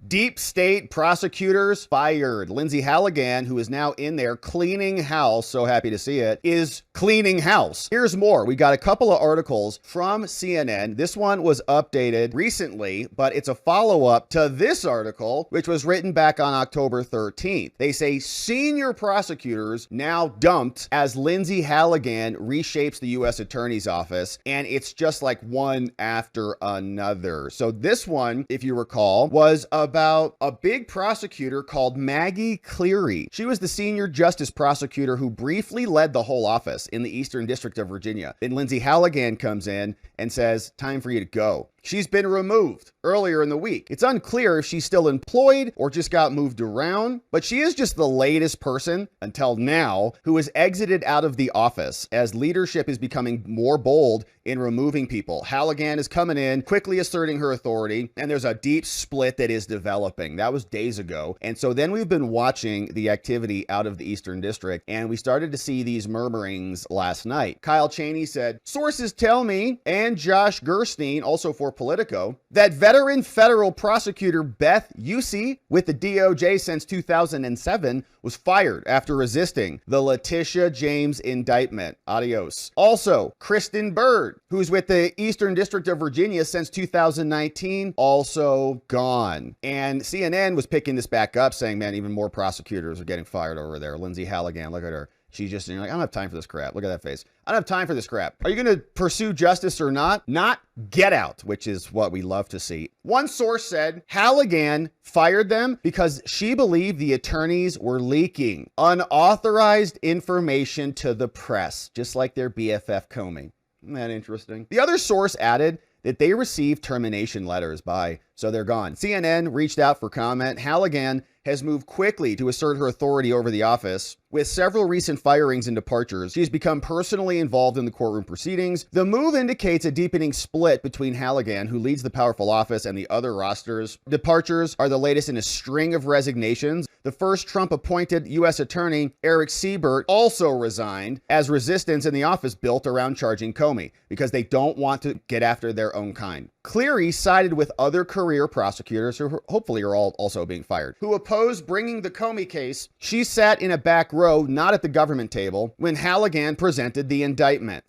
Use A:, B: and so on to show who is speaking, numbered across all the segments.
A: Deep state prosecutors fired. Lindsey Halligan, who is now in there cleaning house, so happy to see it, is cleaning house. Here's more. We got a couple of articles from CNN. This one was updated recently, but it's a follow-up to this article, which was written back on October 13th. They say senior prosecutors now dumped as Lindsey Halligan reshapes the U.S. Attorney's Office, and it's just like one after another. So this one, if you recall, was about a big prosecutor called Maggie Cleary. She was the senior justice prosecutor who briefly led the whole office in the Eastern District of Virginia. Then Lindsey Halligan comes in and says, time for you to go. She's been removed earlier in the week. It's unclear if she's still employed or just got moved around, but she is just the latest person until now who has exited out of the office as leadership is becoming more bold in removing people. Halligan is coming in, quickly asserting her authority, and there's a deep split that is developing. That was days ago. And so then we've been watching the activity out of the Eastern District, and we started to see these murmurings last night. Kyle Cheney said, sources tell me, and Josh Gerstein, also for Politico, that veteran federal prosecutor Beth Usey, with the DOJ since 2007, was fired after resisting the Letitia James indictment. Adios. Also, Kristen Bird, who's with the Eastern District of Virginia since 2019, also gone. And CNN was picking this back up, saying, man, even more prosecutors are getting fired over there. Lindsey Halligan, look at her. She's just like, I don't have time for this crap. Look at that face. I don't have time for this crap. Are you going to pursue justice or not? Not. Get out, which is what we love to see. One source said Halligan fired them because she believed the attorneys were leaking unauthorized information to the press, just like their BFF Comey. Isn't that interesting? The other source added that they received termination letters so they're gone. CNN reached out for comment. Halligan has moved quickly to assert her authority over the office. With several recent firings and departures, she's become personally involved in the courtroom proceedings. The move indicates a deepening split between Halligan, who leads the powerful office, and the other rosters. Departures are the latest in a string of resignations. The first Trump-appointed U.S. Attorney, Eric Siebert, also resigned as resistance in the office built around charging Comey because they don't want to get after their own kind. Cleary sided with other career prosecutors who hopefully are all also being fired, who opposed bringing the Comey case. She sat in a back row, not at the government table, when Halligan presented the indictment.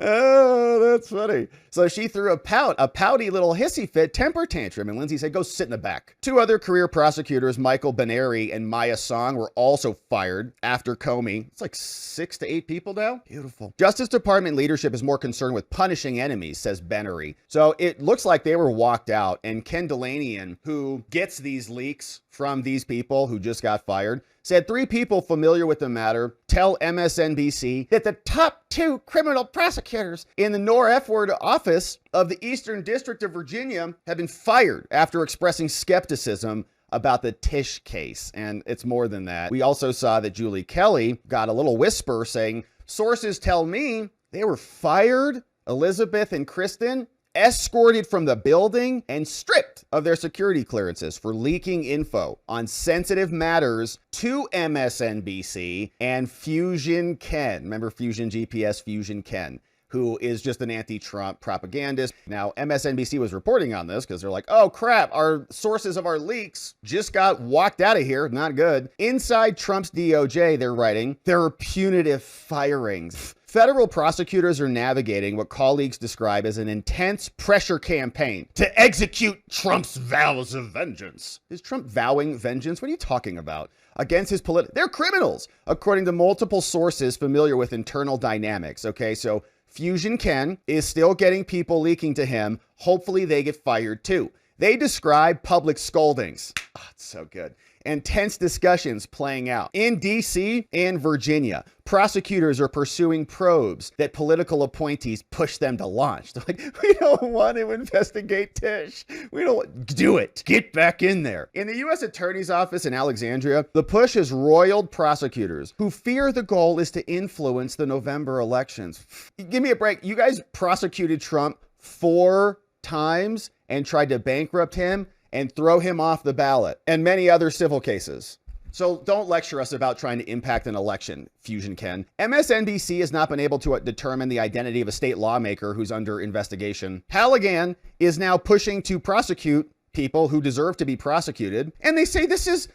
A: Oh, that's funny. So she threw a pouty little hissy fit temper tantrum, and Lindsey said, go sit in the back. Two other career prosecutors, Michael Benary and Maya Song, were also fired after Comey. It's like 6 to 8 people now. Beautiful. Justice Department leadership is more concerned with punishing enemies, says Benary. So it looks like they were walked out, and Ken Delanian, who gets these leaks from these people who just got fired, said 3 people familiar with the matter tell MSNBC that the top 2 criminal prosecutors in the Northward office of the Eastern District of Virginia have been fired after expressing skepticism about the Tisch case. And it's more than that. We also saw that Julie Kelly got a little whisper saying, sources tell me they were fired, Elizabeth and Kristen, escorted from the building and stripped of their security clearances for leaking info on sensitive matters to MSNBC and Fusion Ken. Remember Fusion GPS, Fusion Ken, who is just an anti-Trump propagandist. Now, MSNBC was reporting on this because they're like, oh crap, our sources of our leaks just got walked out of here. Not good. Inside Trump's DOJ, they're writing, there are punitive firings. Federal prosecutors are navigating what colleagues describe as an intense pressure campaign to execute Trump's vows of vengeance. Is Trump vowing vengeance? What are you talking about? Against his they're criminals, according to multiple sources familiar with internal dynamics. Okay, so Fusion Ken is still getting people leaking to him. Hopefully they get fired too. They describe public scoldings. Oh, it's so good. And tense discussions playing out. In D.C. and Virginia, prosecutors are pursuing probes that political appointees push them to launch. They're like, we don't want to investigate Tisch. We don't do it. Get back in there. In the U.S. Attorney's Office in Alexandria, the push has roiled prosecutors who fear the goal is to influence the November elections. Give me a break. You guys prosecuted Trump 4 times and tried to bankrupt him and throw him off the ballot, and many other civil cases. So don't lecture us about trying to impact an election, Fusion Ken. MSNBC has not been able to determine the identity of a state lawmaker who's under investigation. Halligan is now pushing to prosecute people who deserve to be prosecuted. And they say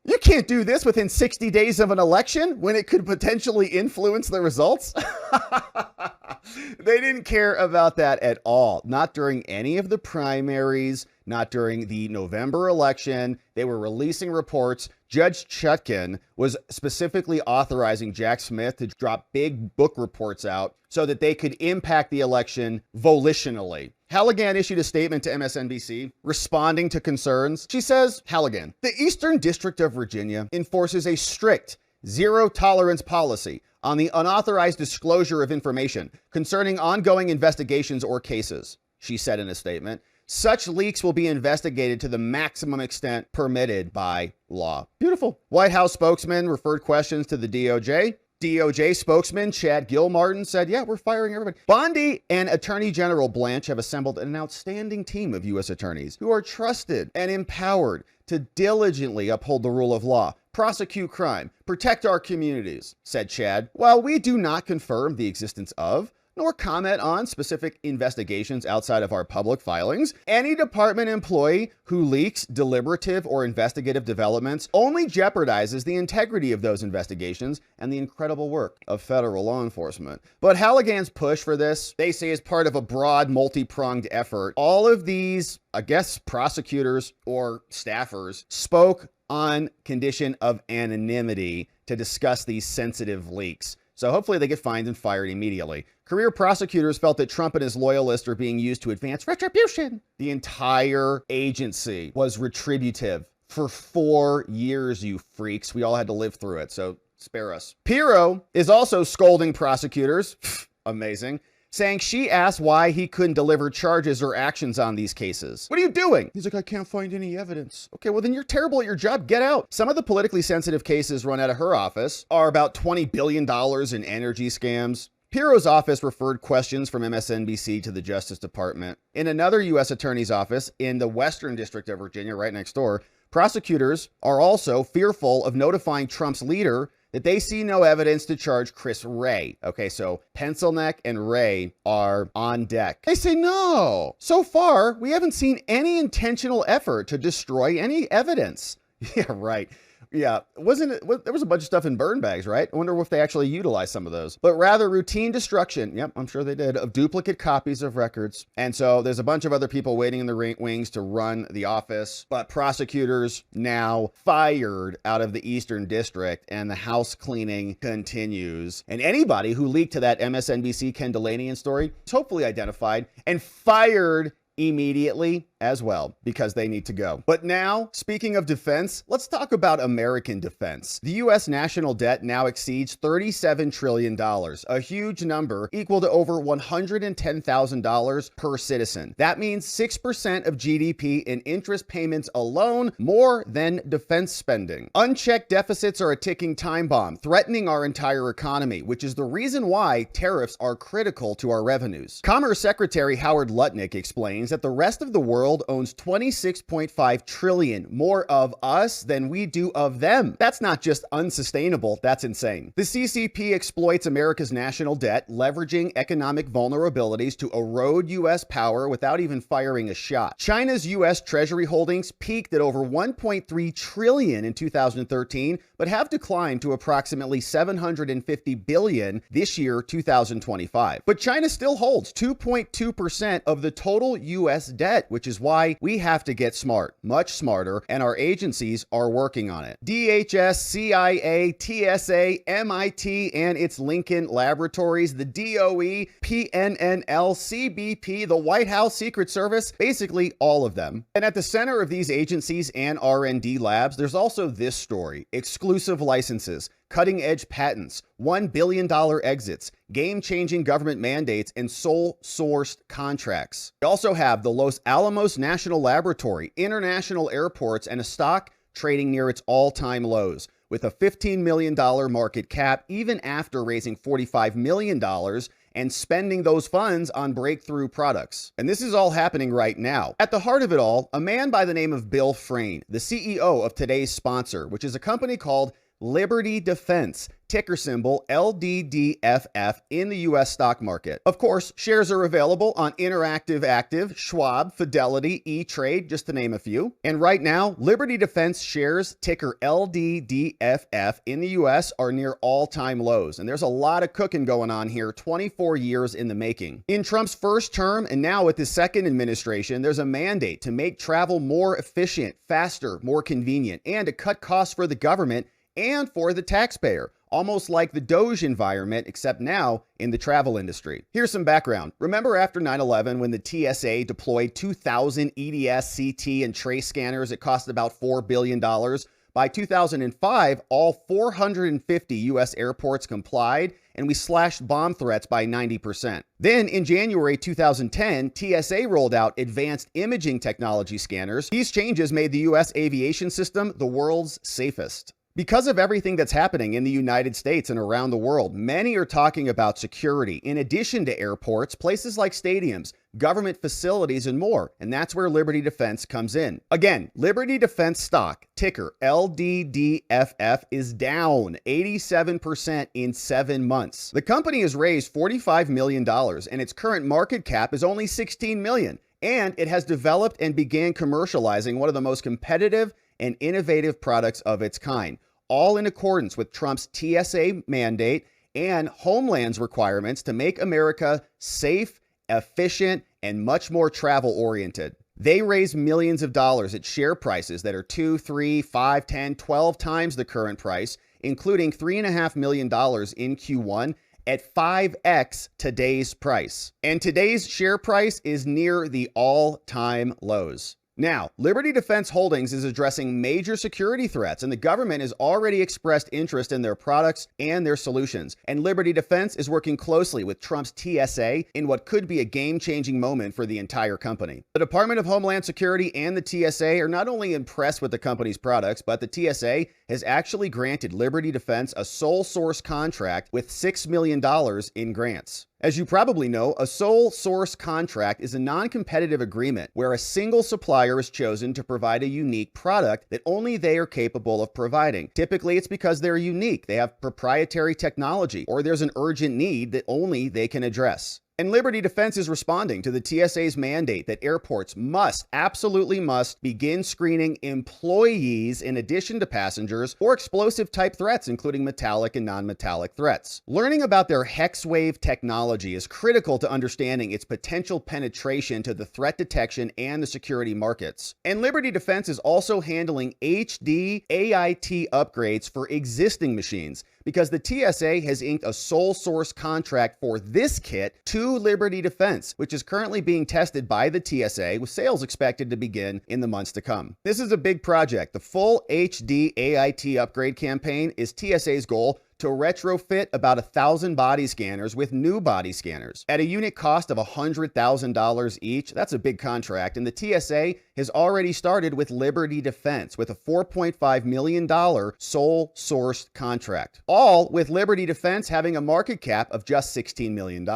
A: you can't do this within 60 days of an election when it could potentially influence the results. They didn't care about that at all. Not during any of the primaries, not during the November election. They were releasing reports. Judge Chutkan was specifically authorizing Jack Smith to drop big book reports out so that they could impact the election volitionally. Halligan issued a statement to MSNBC responding to concerns. She says, Halligan, the Eastern District of Virginia enforces a strict zero-tolerance policy on the unauthorized disclosure of information concerning ongoing investigations or cases, she said in a statement. Such leaks will be investigated to the maximum extent permitted by law. Beautiful. White House spokesman referred questions to the DOJ. DOJ spokesman Chad Gilmartin said, yeah, we're firing everybody. Bondi and Attorney General Blanche have assembled an outstanding team of U.S. attorneys who are trusted and empowered to diligently uphold the rule of law, prosecute crime, protect our communities, said Chad. While we do not confirm the existence of nor comment on specific investigations outside of our public filings, any department employee who leaks deliberative or investigative developments only jeopardizes the integrity of those investigations and the incredible work of federal law enforcement. But Halligan's push for this, they say, is part of a broad, multi-pronged effort. All of these, I guess, prosecutors or staffers spoke on condition of anonymity to discuss these sensitive leaks. So hopefully they get fined and fired immediately. Career prosecutors felt that Trump and his loyalists are being used to advance retribution. The entire agency was retributive for 4 years, you freaks. We all had to live through it, so spare us. Pirro is also scolding prosecutors. Amazing. Saying she asked why he couldn't deliver charges or actions on these cases. What are you doing? He's like, I can't find any evidence. Okay, well then you're terrible at your job. Get out. Some of the politically sensitive cases run out of her office are about $20 billion in energy scams. Pirro's office referred questions from MSNBC to the Justice Department. In another U.S. attorney's office in the Western District of Virginia, right next door, prosecutors are also fearful of notifying Trump's leader that they see no evidence to charge Chris Wray. Okay, so Pencilneck and Wray are on deck. They say, no, so far, we haven't seen any intentional effort to destroy any evidence. Yeah, right. Yeah, there was a bunch of stuff in burn bags, right? I wonder if they actually utilized some of those. But rather routine destruction, yep, I'm sure they did, of duplicate copies of records. And so there's a bunch of other people waiting in the wings to run the office. But prosecutors now fired out of the Eastern District, and the house cleaning continues. And anybody who leaked to that MSNBC Ken Delanian story is hopefully identified and fired immediately as well, because they need to go. But now, speaking of defense, let's talk about American defense. The U.S. national debt now exceeds $37 trillion, a huge number equal to over $110,000 per citizen. That means 6% of GDP in interest payments alone, more than defense spending. Unchecked deficits are a ticking time bomb, threatening our entire economy, which is the reason why tariffs are critical to our revenues. Commerce Secretary Howard Lutnick explains that the rest of the world owns 26.5 trillion more of us than we do of them. That's not just unsustainable, that's insane. The CCP exploits America's national debt, leveraging economic vulnerabilities to erode U.S. power without even firing a shot. China's U.S. Treasury holdings peaked at over 1.3 trillion in 2013, but have declined to approximately 750 billion this year, 2025. But China still holds 2.2% of the total U.S. debt, which is why we have to get smart, much smarter, and our agencies are working on it. DHS, CIA, TSA, MIT, and its Lincoln Laboratories, the DOE, PNNL, CBP, the White House Secret Service, basically all of them. And at the center of these agencies and R&D labs, there's also this story: exclusive licenses, cutting-edge patents, $1 billion exits, game-changing government mandates, and sole-sourced contracts. We also have the Los Alamos National Laboratory, international airports, and a stock trading near its all-time lows, with a $15 million market cap even after raising $45 million and spending those funds on breakthrough products. And this is all happening right now. At the heart of it all, a man by the name of Bill Frayne, the CEO of today's sponsor, which is a company called Liberty Defense, ticker symbol LDDFF, in the U.S. stock market. Of course, shares are available on Interactive Active, Schwab, Fidelity, E-Trade, just to name a few. And right now, Liberty Defense shares, ticker LDDFF, in the U.S. are near all-time lows. And there's a lot of cooking going on here, 24 years in the making. In Trump's first term and now with his second administration, there's a mandate to make travel more efficient, faster, more convenient, and to cut costs for the government and for the taxpayer, almost like the DOJ environment, except now in the travel industry. Here's some background. Remember after 9/11 when the TSA deployed 2,000 EDS, CT, and trace scanners? It cost about $4 billion. By 2005, all 450 U.S. airports complied, and we slashed bomb threats by 90%. Then in January 2010, TSA rolled out advanced imaging technology scanners. These changes made the U.S. aviation system the world's safest. Because of everything that's happening in the United States and around the world, many are talking about security. In addition to airports, places like stadiums, government facilities, and more. And that's where Liberty Defense comes in. Again, Liberty Defense stock, ticker LDDFF, is down 87% in 7 months. The company has raised $45 million, and its current market cap is only $16 million. And it has developed and began commercializing one of the most competitive and innovative products of its kind, all in accordance with Trump's TSA mandate and Homeland's requirements to make America safe, efficient, and much more travel-oriented. They raise millions of dollars at share prices that are 2, 3, 5, 10, 12 times the current price, including $3.5 million in Q1 at 5x today's price. And today's share price is near the all-time lows. Now, Liberty Defense Holdings is addressing major security threats, and the government has already expressed interest in their products and their solutions. And Liberty Defense is working closely with Trump's TSA in what could be a game-changing moment for the entire company. The Department of Homeland Security and the TSA are not only impressed with the company's products, but the TSA has actually granted Liberty Defense a sole source contract with $6 million in grants. As you probably know, a sole source contract is a non-competitive agreement where a single supplier is chosen to provide a unique product that only they are capable of providing. Typically, it's because they're unique, they have proprietary technology, or there's an urgent need that only they can address. And Liberty Defense is responding to the TSA's mandate that airports absolutely must begin screening employees in addition to passengers for explosive type threats, including metallic and non-metallic threats. Learning about their HexWave technology is critical to understanding its potential penetration to the threat detection and the security markets. And Liberty Defense is also handling HD AIT upgrades for existing machines, because the TSA has inked a sole source contract for this kit to Liberty Defense, which is currently being tested by the TSA, with sales expected to begin in the months to come. This is a big project. The full HD AIT upgrade campaign is TSA's goal to retrofit about 1,000 body scanners with new body scanners at a unit cost of $100,000 each. That's a big contract, and the TSA has already started with Liberty Defense with a $4.5 million sole sourced contract, all with Liberty Defense having a market cap of just $16 million.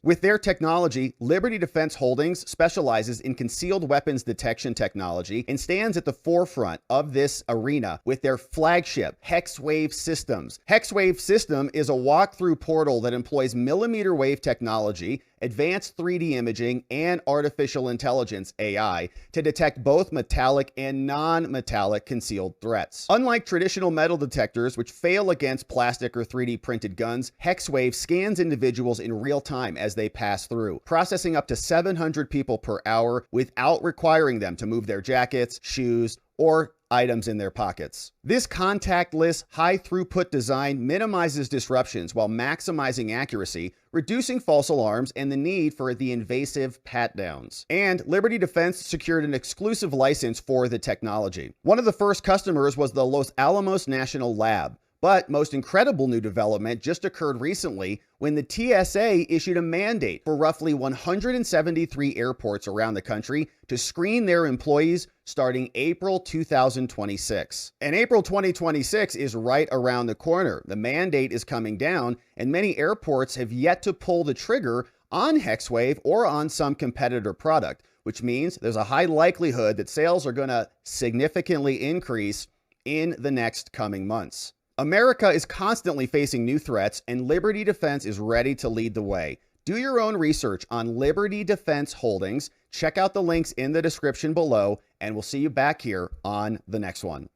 A: With their technology, Liberty Defense Holdings specializes in concealed weapons detection technology and stands at the forefront of this arena with their flagship HexWave systems. HexWave system is a walk-through portal that employs millimeter wave technology, advanced 3D imaging, and artificial intelligence AI to detect both metallic and non-metallic concealed threats. Unlike traditional metal detectors, which fail against plastic or 3D printed guns, HexWave scans individuals in real time as they pass through, processing up to 700 people per hour without requiring them to move their jackets, shoes, or items in their pockets. This contactless, high-throughput design minimizes disruptions while maximizing accuracy, reducing false alarms and the need for the invasive pat-downs. And Liberty Defense secured an exclusive license for the technology. One of the first customers was the Los Alamos National Lab. But most incredible new development just occurred recently when the TSA issued a mandate for roughly 173 airports around the country to screen their employees starting April 2026. And April 2026 is right around the corner. The mandate is coming down, and many airports have yet to pull the trigger on HexWave or on some competitor product, which means there's a high likelihood that sales are going to significantly increase in the next coming months. America is constantly facing new threats, and Liberty Defense is ready to lead the way. Do your own research on Liberty Defense Holdings. Check out the links in the description below, and we'll see you back here on the next one.